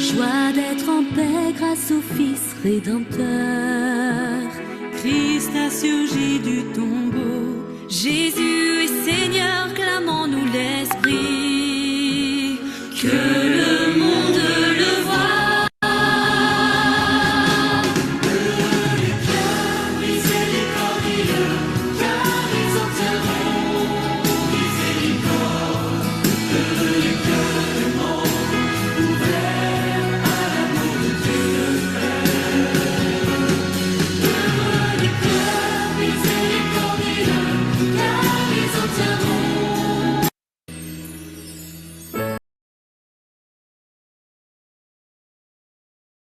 Joie d'être en paix grâce au Fils rédempteur. Christ a surgi du tombeau. Jésus est Seigneur, clamons-nous l'Esprit. Que le monde le voie. Heureux les cœurs miséricordieux, car ils obtiendront miséricorde. Heureux les cœurs aimants, ouverts à l'amour de Dieu le Père. Heureux les cœurs miséricordieux, car ils obtiendront